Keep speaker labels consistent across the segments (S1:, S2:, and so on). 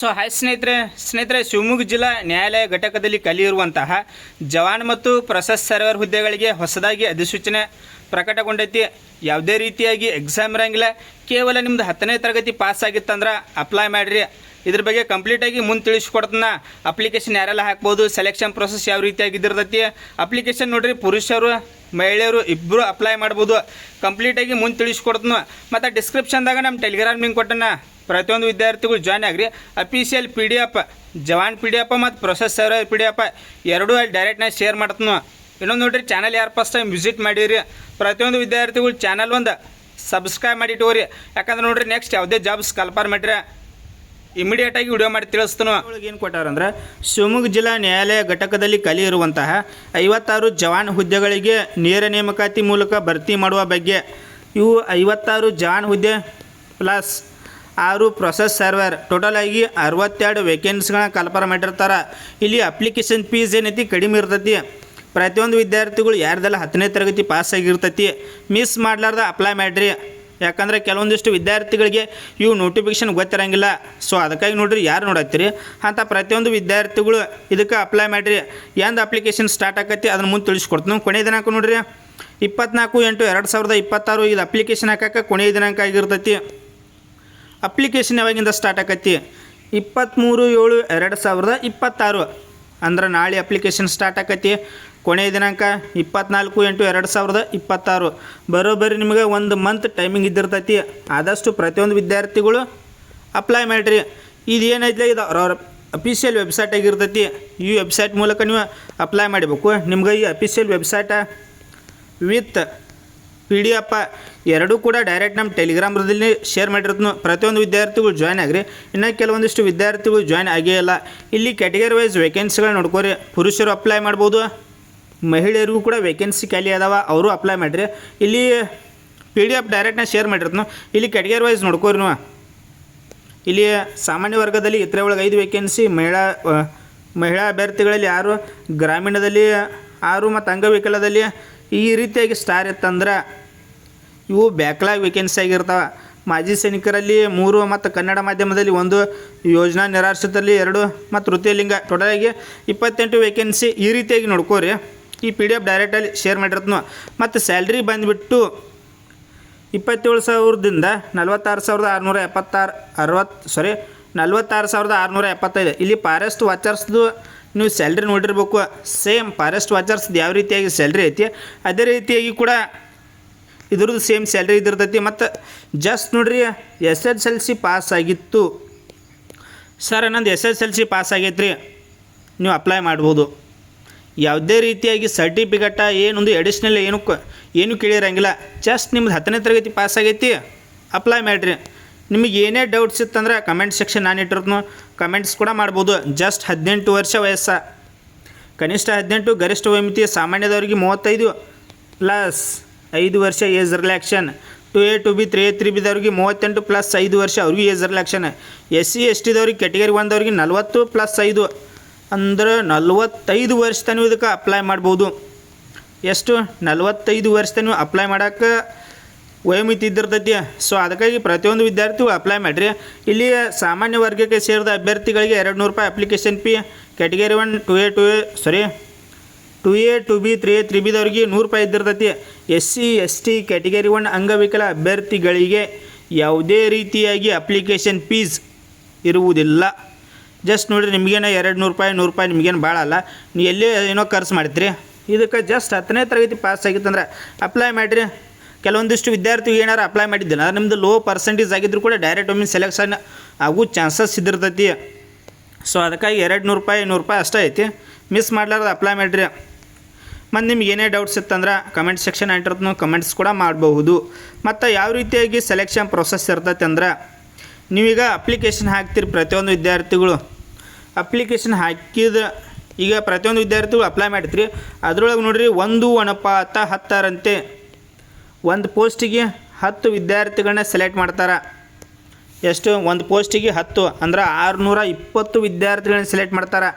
S1: So hi ಸ್ನೇಹಿತರೆ ಶಿವಮೊಗ್ಗ ಜಿಲ್ಲಾ ನ್ಯಾಯಾಲಯ ಘಟಕದಲ್ಲಿ ಕಲಿಯಿರುವಂತಹ ಜವಾನ್ ಮತ್ತು ಪ್ರೊಸೆಸ್ ಸರ್ವರ್ ಹುದ್ದೆಗಳಿಗೆ ಹೊಸದಾಗಿ ಅಧಿಸೂಚನೆ ಪ್ರಕಟಗೊಂಡೈತಿ. ಯಾವುದೇ ರೀತಿಯಾಗಿ ಎಕ್ಸಾಮ್ ಇರಂಗಿಲ್ಲ. ಕೇವಲ ನಿಮ್ದು 10ನೇ ತರಗತಿ ಪಾಸ್ ಆಗಿತ್ತಂದ್ರೆ ಅಪ್ಲೈ ಮಾಡಿರಿ. ಇದ್ರ ಬಗ್ಗೆ ಕಂಪ್ಲೀಟಾಗಿ ಮುಂದೆ ತಿಳಿಸ್ಕೊಡ್ತಾನ. ಅಪ್ಲಿಕೇಶನ್ ಯಾರೆಲ್ಲ ಹಾಕ್ಬೋದು, ಸೆಲೆಕ್ಷನ್ ಪ್ರೊಸೆಸ್ ಯಾವ ರೀತಿಯಾಗಿದ್ದಿರ್ತೈತಿ, ಅಪ್ಲಿಕೇಶನ್ ನೋಡಿರಿ ಪುರುಷರು ಮಹಿಳೆಯರು ಇಬ್ಬರು ಅಪ್ಲೈ ಮಾಡ್ಬೋದು. ಕಂಪ್ಲೀಟಾಗಿ ಮುಂದೆ ತಿಳಿಸ್ಕೊಡ್ತಾನ. ಮತ್ತು ಡಿಸ್ಕ್ರಿಪ್ಷನ್ದಾಗ ನಮ್ಮ ಟೆಲಿಗ್ರಾಮ್ ಲಿಂಕ್ ಕೊಟ್ಟನ. ಪ್ರತಿಯೊಂದು ವಿದ್ಯಾರ್ಥಿಗಳು ಜಾಯ್ನ್ ಆಗಿರಿ. ಅಫಿಷಿಯಲ್ PDF ಜವಾನ್ PDF ಮತ್ತು ಪ್ರೊಸೆಸ್ ಸರ್ವರ್ PDF ಎರಡೂ ಅಲ್ಲಿ ಡೈರೆಕ್ಟ್ ನಾನು ಶೇರ್ ಮಾಡ್ತಾನು. ಇನ್ನೊಂದು ನೋಡಿರಿ, ಚಾನಲ್ ಯಾರು ಫಸ್ಟ್ ಟೈಮ್ ವಿಸಿಟ್ ಮಾಡಿರಿ ಪ್ರತಿಯೊಂದು ವಿದ್ಯಾರ್ಥಿಗಳು ಚಾನಲ್ ಒಂದು ಸಬ್ಸ್ಕ್ರೈಬ್ ಮಾಡಿ ಇಟ್ಟೋರಿ. ಯಾಕಂದ್ರೆ ನೋಡಿರಿ ನೆಕ್ಸ್ಟ್ ಯಾವುದೇ ಜಾಬ್ಸ್ ಕಲ್ಪರ್ ಮಾಡಿರಿ ಇಮಿಡಿಯೇಟಾಗಿ ವಿಡಿಯೋ ಮಾಡಿ ತಿಳಿಸ್ತಾನು. ಏನು ಕೊಟ್ಟಾರಂದ್ರೆ ಶಿವಮೊಗ್ಗ ಜಿಲ್ಲಾ ನ್ಯಾಯಾಲಯ ಘಟಕದಲ್ಲಿ ಕಲಿಯಿರುವಂತಹ 56 ಜವಾನ್ ಹುದ್ದೆಗಳಿಗೆ ನೇರ ನೇಮಕಾತಿ ಮೂಲಕ ಭರ್ತಿ ಮಾಡುವ ಬಗ್ಗೆ. ಇವು 56 ಜವಾನ್ ಹುದ್ದೆ ಪ್ಲಸ್ 6 ಪ್ರೊಸೆಸ್ ಸರ್ವರ್ ಟೋಟಲ್ ಆಗಿ 62 ವೇಕೆನ್ಸಿಗಳನ್ನ ಕಲ್ಪನೆ ಮಾಡಿರ್ತಾರೆ. ಇಲ್ಲಿ ಅಪ್ಲಿಕೇಶನ್ ಫೀಸ್ ಏನೈತಿ ಕಡಿಮೆ ಇರ್ತೈತಿ. ಪ್ರತಿಯೊಂದು ವಿದ್ಯಾರ್ಥಿಗಳು ಯಾರ್ದೆಲ್ಲ 10ನೇ ತರಗತಿ ಪಾಸ್ ಆಗಿರ್ತೈತಿ ಮಿಸ್ ಮಾಡಲಾರ್ದ ಅಪ್ಲೈ ಮಾಡಿರಿ. ಯಾಕಂದರೆ ಕೆಲವೊಂದಿಷ್ಟು ವಿದ್ಯಾರ್ಥಿಗಳಿಗೆ ಇವು ನೋಟಿಫಿಕೇಷನ್ ಗೊತ್ತಿರಂಗಿಲ್ಲ. ಸೊ ಅದಕ್ಕಾಗಿ ನೋಡಿರಿ, ಯಾರು ನೋಡತ್ತೀರಿ ಅಂತ ಪ್ರತಿಯೊಂದು ವಿದ್ಯಾರ್ಥಿಗಳು ಇದಕ್ಕೆ ಅಪ್ಲೈ ಮಾಡಿರಿ. ಎಂದು ಅಪ್ಲಿಕೇಶನ್ ಸ್ಟಾರ್ಟ್ ಆಕೈತಿ ಅದನ್ನು ಮುಂದೆ ತಿಳಿಸ್ಕೊಡ್ತೀನಿ. ಕೊನೆಯ ದಿನಾಂಕ ನೋಡಿರಿ 24/8/2026. ಇದು ಅಪ್ಲಿಕೇಶನ್ ಹಾಕಕ್ಕೆ ಕೊನೆಯ ದಿನಾಂಕ ಆಗಿರ್ತೈತಿ. ಅಪ್ಲಿಕೇಶನ್ ಯಾವಾಗಿಂದ ಸ್ಟಾರ್ಟ್ ಆಕೈತಿ 23/7/2026 ಅಂದ್ರೆ ನಾಳೆ ಅಪ್ಲಿಕೇಶನ್ ಸ್ಟಾರ್ಟ್ ಆಕೈತಿ. ಕೊನೆಯ ದಿನಾಂಕ 24/8/2026. ಬರೋಬ್ಬರಿ ನಿಮಗೆ 1 ಮಂತ್ ಟೈಮಿಂಗ್ ಇದ್ದಿರ್ತೈತಿ. ಆದಷ್ಟು ಪ್ರತಿಯೊಂದು ವಿದ್ಯಾರ್ಥಿಗಳು ಅಪ್ಲೈ ಮಾಡಿರಿ. ಇದು ಏನೈತಿ ಇದು ಅವ್ರ ಅಫಿಷಿಯಲ್ ವೆಬ್ಸೈಟ್ ಆಗಿರ್ತೈತಿ. ಈ ವೆಬ್ಸೈಟ್ ಮೂಲಕ ನೀವು ಅಪ್ಲೈ ಮಾಡಬೇಕು. ನಿಮ್ಗೆ ಈ ಅಫಿಷಿಯಲ್ ವೆಬ್ಸೈಟ ವಿತ್ PDF ಎರಡೂ ಕೂಡ ಡೈರೆಕ್ಟ್ ನಮ್ಮ ಟೆಲಿಗ್ರಾಮ್ದಲ್ಲಿ ಶೇರ್ ಮಾಡಿರ್ತೀನಿ. ಪ್ರತಿಯೊಂದು ವಿದ್ಯಾರ್ಥಿಗಳು ಜಾಯ್ನ್ ಆಗಿರಿ. ಇನ್ನು ಕೆಲವೊಂದಿಷ್ಟು ವಿದ್ಯಾರ್ಥಿಗಳು ಜಾಯ್ನ್ ಆಗೇ ಇಲ್ಲ. ಇಲ್ಲಿ ಕ್ಯಾಟಗರಿ ವೈಸ್ ವೇಕೆನ್ಸಿಗಳು ನೋಡ್ಕೋರಿ. ಪುರುಷರು ಅಪ್ಲೈ ಮಾಡ್ಬೋದು, ಮಹಿಳೆಯರಿಗೂ ಕೂಡ ವೇಕೆನ್ಸಿ ಖಾಲಿ ಅದಾವ, ಅವರು ಅಪ್ಲೈ ಮಾಡಿರಿ. ಇಲ್ಲಿ PDF ಡೈರೆಕ್ಟ್ನ ಶೇರ್ ಮಾಡಿರ್ತೀನಿ. ಇಲ್ಲಿ ಕ್ಯಾಟಗರಿ ವೈಸ್ ನೋಡ್ಕೋರಿ ನೀವು. ಇಲ್ಲಿ ಸಾಮಾನ್ಯ ವರ್ಗದಲ್ಲಿ ಇತರೆ ಒಳಗೆ 5 ವೇಕೆನ್ಸಿ, ಮಹಿಳಾ ಅಭ್ಯರ್ಥಿಗಳಲ್ಲಿ 6, ಗ್ರಾಮೀಣದಲ್ಲಿ 6 ಮತ್ತು ಅಂಗವಿಕಲದಲ್ಲಿ ಈ ರೀತಿಯಾಗಿ ಸ್ಟಾರ್ ಇತ್ತಂದ್ರೆ ಇವು ಬ್ಯಾಕ್ಲಾಗ್ ವೇಕೆನ್ಸಿ ಆಗಿರ್ತಾವೆ. ಮಾಜಿ ಸೈನಿಕರಲ್ಲಿ 3 ಮತ್ತು ಕನ್ನಡ ಮಾಧ್ಯಮದಲ್ಲಿ 1, ಯೋಜನಾ ನಿರಾಶ್ರಿತರಲ್ಲಿ 2 ಮತ್ತು ತೃತೀಯ ಲಿಂಗ ಟೋಟಲಾಗಿ 28 ವೇಕೆನ್ಸಿ. ಈ ರೀತಿಯಾಗಿ ನೋಡ್ಕೋರಿ. ಈ PDF ಡೈರೆಕ್ಟಲ್ಲಿ ಶೇರ್ ಮಾಡಿರ್ತೀನಿ. ಮತ್ತು ಸ್ಯಾಲ್ರಿ ಬಂದುಬಿಟ್ಟು 27,000ದಿಂದ 46,675. ಇಲ್ಲಿ ಫಾರೆಸ್ಟ್ ವಾಚರ್ಸ್ದು ನೀವು ಸ್ಯಾಲ್ರಿ ನೋಡಿರ್ಬೇಕು. ಸೇಮ್ ಫಾರೆಸ್ಟ್ ವಾಚರ್ಸ್ದು ಯಾವ ರೀತಿಯಾಗಿ ಸ್ಯಾಲ್ರಿ ಐತಿ ಅದೇ ರೀತಿಯಾಗಿ ಕೂಡ ಇದ್ರದ್ದು ಸೇಮ್ ಸ್ಯಾಲ್ರಿ ಇದ್ದಿರ್ತೈತಿ. ಮತ್ತು ಜಸ್ಟ್ ನೋಡ್ರಿ SSLC ಪಾಸ್ ಆಗಿತ್ತು ಸರ್, ನಂದು SSLC ಪಾಸ್ ಆಗೈತೆ ರೀ, ನೀವು ಅಪ್ಲೈ ಮಾಡ್ಬೋದು. ಯಾವುದೇ ರೀತಿಯಾಗಿ ಸರ್ಟಿಫಿಕೇಟ ಏನೊಂದು ಎಡಿಷ್ನಲ್ ಏನು ಕೇಳಿರಂಗಿಲ್ಲ. ಜಸ್ಟ್ ನಿಮ್ದು 10ನೇ ತರಗತಿ ಪಾಸ್ ಆಗೈತಿ ಅಪ್ಲೈ ಮಾಡಿರಿ. ನಿಮಗೆ ಏನೇ ಡೌಟ್ಸ್ ಇತ್ತಂದ್ರೆ ಕಮೆಂಟ್ ಸೆಕ್ಷನ್ ನಾನು ಇಟ್ಟಿರ್ತೀನಿ, ಕಮೆಂಟ್ಸ್ ಕೂಡ ಮಾಡ್ಬೋದು. ಜಸ್ಟ್ 18 ವರ್ಷ ವಯಸ್ಸು, ಕನಿಷ್ಠ 18, ಗರಿಷ್ಠ ವಯೋಮಿತಿ ಸಾಮಾನ್ಯದವ್ರಿಗೆ 35 ಪ್ಲಸ್ 5 ವರ್ಷ age relaxation. 2A 2B 3A 3Bದವ್ರಿಗೆ 38 plus 5 ವರ್ಷ ಅವ್ರಿಗೆ ಏಜ್ ರಿಲ್ಯಾಕ್ಷನ್. SC ST ದವ್ರಿಗೆ ಕ್ಯಾಟಗರಿ 1ದವ್ರಿಗೆ 40 ಪ್ಲಸ್ 5 ಅಂದ್ರೆ 45 ವರ್ಷ ತನಕ ಇದಕ್ಕೆ ಅಪ್ಲೈ ಮಾಡ್ಬೋದು. ಎಷ್ಟು 45 ವರ್ಷ ತನಕ ಅಪ್ಲೈ ಮಾಡೋಕ್ಕೆ ವಯೋಮಿತಿ ಇದ್ದಿರ್ತೈತಿ. ಸೊ ಅದಕ್ಕಾಗಿ ಪ್ರತಿಯೊಂದು ವಿದ್ಯಾರ್ಥಿಗಳು ಅಪ್ಲೈ ಮಾಡಿರಿ. ಇಲ್ಲಿ ಸಾಮಾನ್ಯ ವರ್ಗಕ್ಕೆ ಸೇರಿದ ಅಭ್ಯರ್ಥಿಗಳಿಗೆ 200 ರೂಪಾಯಿ application fee. Category 1 2A 2B 3A 3Bದವ್ರಿಗೆ 100 ರೂಪಾಯಿ ಇದ್ದಿರ್ತೈತಿ. SC ST ಕ್ಯಾಟಗರಿ 1 ಅಂಗವಿಕಲ ಅಭ್ಯರ್ಥಿಗಳಿಗೆ ಯಾವುದೇ ರೀತಿಯಾಗಿ ಅಪ್ಲಿಕೇಶನ್ ಫೀಸ್ ಇರುವುದಿಲ್ಲ. ಜಸ್ಟ್ ನೋಡಿರಿ, ನಿಮಗೇನು 200 ರೂಪಾಯಿ 100 ರೂಪಾಯಿ ನಿಮಗೇನು ಭಾಳ ಅಲ್ಲ. ನೀವು ಎಲ್ಲೇ ಏನೋ ಖರ್ಚು ಮಾಡ್ತೀರಿ. ಇದಕ್ಕೆ ಜಸ್ಟ್ 10ನೇ ತರಗತಿ ಪಾಸ್ ಆಗಿತ್ತಂದ್ರೆ ಅಪ್ಲೈ ಮಾಡಿರಿ. ಕೆಲವೊಂದಿಷ್ಟು ವಿದ್ಯಾರ್ಥಿ ಏನಾರು ಅಪ್ಲೈ ಮಾಡಿದ್ದಿಲ್ಲ ಅಂದ್ರೆ ನಿಮ್ಮದು ಲೋ ಪರ್ಸೆಂಟೇಜ್ ಆಗಿದ್ರು ಕೂಡ ಡೈರೆಕ್ಟ್ ಒಮ್ಮೆ ಸೆಲೆಕ್ಷನ್ ಆಗೋ ಚಾನ್ಸಸ್ ಇದ್ದಿರ್ತೈತಿ. ಸೊ ಅದಕ್ಕಾಗಿ 200 ರೂಪಾಯಿ 100 ರೂಪಾಯಿ ಅಷ್ಟೇ ಐತಿ. ಮಿಸ್ ಮಾಡಲಾರ್ದು ಅಪ್ಲೈ ಮಾಡಿರಿ. ಮತ್ತು ನಿಮ್ಗೆ ಏನೇ ಡೌಟ್ಸ್ ಇತ್ತಂದ್ರೆ ಕಮೆಂಟ್ ಸೆಕ್ಷನ್ ಇಟ್ಟಿರ್ತೀನಿ, ಕಮೆಂಟ್ಸ್ ಕೂಡ ಮಾಡಬಹುದು. ಮತ್ತು ಯಾವ ರೀತಿಯಾಗಿ ಸೆಲೆಕ್ಷನ್ ಪ್ರೊಸೆಸ್ ಇರ್ತೈತೆ ಅಂದ್ರೆ ನೀವೀಗ ಅಪ್ಲಿಕೇಶನ್ ಹಾಕ್ತೀರಿ. ಪ್ರತಿಯೊಂದು ವಿದ್ಯಾರ್ಥಿಗಳು ಅಪ್ಲಿಕೇಶನ್ ಹಾಕಿದ ಈಗ ಪ್ರತಿಯೊಂದು ವಿದ್ಯಾರ್ಥಿಗಳು ಅಪ್ಲೈ ಮಾಡ್ತೀರಿ. ಅದರೊಳಗೆ ನೋಡಿರಿ 1/10 ಒಂದು ಪೋಸ್ಟಿಗೆ 10 ವಿದ್ಯಾರ್ಥಿಗಳನ್ನ ಸೆಲೆಕ್ಟ್ ಮಾಡ್ತಾರೆ. ಎಷ್ಟು ಒಂದು ಪೋಸ್ಟಿಗೆ 10 ಅಂದ್ರೆ 620 ವಿದ್ಯಾರ್ಥಿಗಳನ್ನ ಸೆಲೆಕ್ಟ್ ಮಾಡ್ತಾರೆ.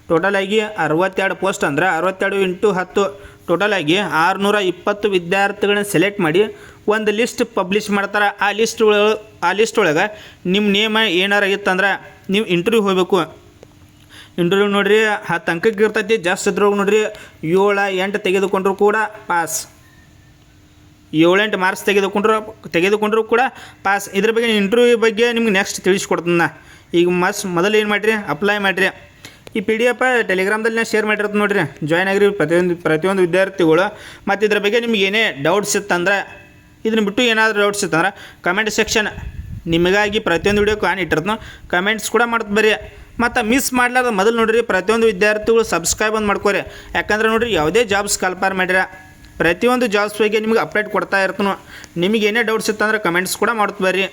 S1: ಟೋಟಲಾಗಿ 62 ಪೋಸ್ಟ್ ಅಂದ್ರೆ 62 × 10 ಟೋಟಲಾಗಿ 620 ವಿದ್ಯಾರ್ಥಿಗಳನ್ನ ಸೆಲೆಕ್ಟ್ ಮಾಡಿ ಒಂದು ಲಿಸ್ಟ್ ಪಬ್ಲಿಷ್ ಮಾಡ್ತಾರೆ. ಆ ಲಿಸ್ಟ್ ಒಳಗೆ ನಿಮ್ಮ ನೇಮ ಏನಾರ ಇತ್ತಂದ್ರೆ ನೀವು ಇಂಟರ್ವ್ಯೂ ಹೋಗಬೇಕು. ಇಂಟರ್ವ್ಯೂ ನೋಡಿರಿ 10 ಅಂಕಕ್ಕೆ ಇರ್ತೈತಿ. ಜಾಸ್ತಿ ಇದ್ರೊಳಗೆ ನೋಡಿರಿ 7, 8 ತೆಗೆದುಕೊಂಡ್ರು ಕೂಡ ಪಾಸ್. 7, 8 ಮಾರ್ಕ್ಸ್ ತೆಗೆದುಕೊಂಡ್ರು ಕೂಡ ಪಾಸ್. ಇದ್ರ ಬಗ್ಗೆ ಇಂಟರ್ವ್ಯೂ ಬಗ್ಗೆ ನಿಮ್ಗೆ ನೆಕ್ಸ್ಟ್ ತಿಳಿಸ್ಕೊಡ್ತೀನಿ. ಈಗ ಮೊದಲು ಏನು ಮಾಡಿರಿ, ಅಪ್ಲೈ ಮಾಡಿರಿ. ಈ PDF ಟೆಲಿಗ್ರಾಮ್ದಲ್ಲಿ ನಾನು ಶೇರ್ ಮಾಡಿರ್ತೀನಿ ನೋಡಿರಿ, ಜಾಯ್ನ್ ಆಗಿರಿ ಪ್ರತಿಯೊಂದು ವಿದ್ಯಾರ್ಥಿಗಳು. ಮತ್ತು ಇದ್ರ ಬಗ್ಗೆ ನಿಮ್ಗೆ ಏನೇ ಡೌಟ್ಸ್ ಇತ್ತಂದ್ರೆ, ಇದನ್ನ ಬಿಟ್ಟು ಏನಾದರೂ ಡೌಟ್ಸ್ ಇತ್ತಂದ್ರೆ ಕಮೆಂಟ್ ಸೆಕ್ಷನ್ ನಿಮಗಾಗಿ ಪ್ರತಿಯೊಂದು ವಿಡಿಯೋ ಕಾನ್ ಇಟ್ಟಿರ್ತೀನಿ, ಕಮೆಂಟ್ಸ್ ಕೂಡ ಮಾಡ್ತು ಬರ್ರಿ. ಮತ್ತು ಮಿಸ್ ಮಾಡಲಾರ್ದು ಮೊದಲು ನೋಡಿರಿ ಪ್ರತಿಯೊಂದು ವಿದ್ಯಾರ್ಥಿಗಳು ಸಬ್ಸ್ಕ್ರೈಬ್ ಒಂದು ಮಾಡ್ಕೋರಿ. ಯಾಕಂದ್ರೆ ನೋಡಿರಿ ಯಾವುದೇ ಜಾಬ್ಸ್ ಕಲ್ಪಾರ್ ಮಾಡಿರ ಪ್ರತಿಯೊಂದು ಜಾಬ್ಸ್ ಬಗ್ಗೆ ನಿಮ್ಗೆ ಅಪ್ಡೇಟ್ ಕೊಡ್ತಾ ಇರ್ತೀನಿ. ನಿಮಗೆ ಏನೇ ಡೌಟ್ಸ್ ಇತ್ತಂದ್ರೆ ಕಮೆಂಟ್ಸ್ ಕೂಡ ಮಾಡ್ತು ಬರ್ರಿ.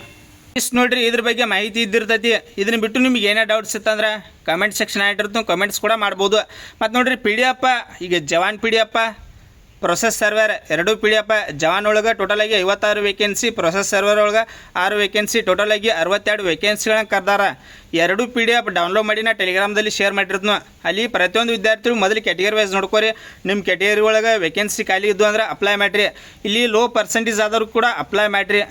S1: ಇಷ್ಟು ನೋಡಿರಿ ಇದ್ರ ಬಗ್ಗೆ ಮಾಹಿತಿ ಇದ್ದಿರ್ತೈತಿ. ಇದನ್ನ ಬಿಟ್ಟು ನಿಮ್ಗೆ ಏನೇ ಡೌಟ್ಸ್ ಇತ್ತಂದ್ರೆ ಕಮೆಂಟ್ ಸೆಕ್ಷನ್ ಆಗಿರ್ತೀನಿ, ಕಮೆಂಟ್ಸ್ ಕೂಡ ಮಾಡ್ಬೋದು. ಮತ್ತು ನೋಡಿರಿ PDF ಈಗ ಜವಾನ್ PDF ಪ್ರೊಸೆಸ್ ಸರ್ವರ್ ಎರಡೂ PDF. ಜವಾನ್ ಒಳಗೆ ಟೋಟಲಾಗಿ 56 ವೇಕೆನ್ಸಿ, ಪ್ರೊಸೆಸ್ ಸರ್ವರ್ ಒಳಗೆ 6 ವೇಕೆನ್ಸಿ, ಟೋಟಲಾಗಿ 62 ವೇಕೆನ್ಸಿಗಳನ್ನ ಕರ್ದಾರ. ಎರಡೂ PDF ಡೌನ್ಲೋಡ್ ಮಾಡಿ ನಾ ಟೆಲಿಗ್ರಾಮ್ದಲ್ಲಿ ಶೇರ್ ಮಾಡಿರ್ತೀನಿ. ಅಲ್ಲಿ ಪ್ರತಿಯೊಂದು ವಿದ್ಯಾರ್ಥಿಗಳು ಮೊದಲು ಕ್ಯಾಟಗರಿ ವೈಸ್ ನೋಡ್ಕೋರಿ. ನಿಮ್ಮ ಕ್ಯಾಟಗರಿ ಒಳಗೆ ವೇಕೆನ್ಸಿ ಖಾಲಿ ಇದ್ದು ಅಂದ್ರೆ ಅಪ್ಲೈ ಮಾಡಿರಿ. ಇಲ್ಲಿ ಲೋ ಪರ್ಸೆಂಟೇಜ್ ಆದವ್ರು ಕೂಡ ಅಪ್ಲೈ ಮಾಡಿರಿ.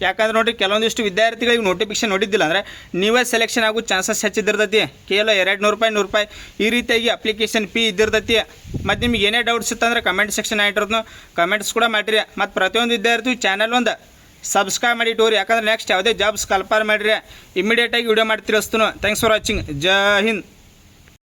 S1: ಯಾಕಂದ್ರೆ ನೋಡಿರಿ ಕೆಲವೊಂದಿಷ್ಟು ವಿದ್ಯಾರ್ಥಿಗಳಿಗೆ ನೋಟಿಫಿಕೇಶನ್ ನೋಡಿದ್ದಿಲ್ಲ ಅಂದರೆ ನೀವೇ ಸೆಲೆಕ್ಷನ್ ಆಗೋ ಚಾನ್ಸಸ್ ಹೆಚ್ಚಿದ್ದಿರ್ತೈತಿ. ಕೇವಲ 200 ರೂಪಾಯಿ 100 ರೂಪಾಯಿ ಈ ರೀತಿಯಾಗಿ ಅಪ್ಲಿಕೇಶನ್ ಫೀ ಇದ್ದಿರ್ತೈತಿ. ಮತ್ತು ನಿಮ್ಗೆ ಏನೇ ಡೌಟ್ಸ್ ಇತ್ತಂದ್ರೆ ಕಮೆಂಟ್ ಸೆಕ್ಷನ್ ಆಗಿರೋದು ಕಮೆಂಟ್ಸ್ ಕೂಡ ಮಾಡಿರಿ. ಮತ್ತು ಪ್ರತಿಯೊಂದು ವಿದ್ಯಾರ್ಥಿ ಚಾನಲ್ ಒಂದು ಸಬ್ಸ್ಕ್ರೈಬ್ ಮಾಡಿ ಇಟ್ಟೋರಿ. ಯಾಕಂದ್ರೆ ನೆಕ್ಸ್ಟ್ ಯಾವುದೇ ಜಾಬ್ಸ್ ಕಲ್ಪಾರ್ ಮಾಡಿರಿ ಇಮಿಡಿಯೇಟಾಗಿ ವಿಡಿಯೋ ಮಾಡಿ ತಿಳಿಸ್ತೀನಿ. Thanks for watching. Jai Hind.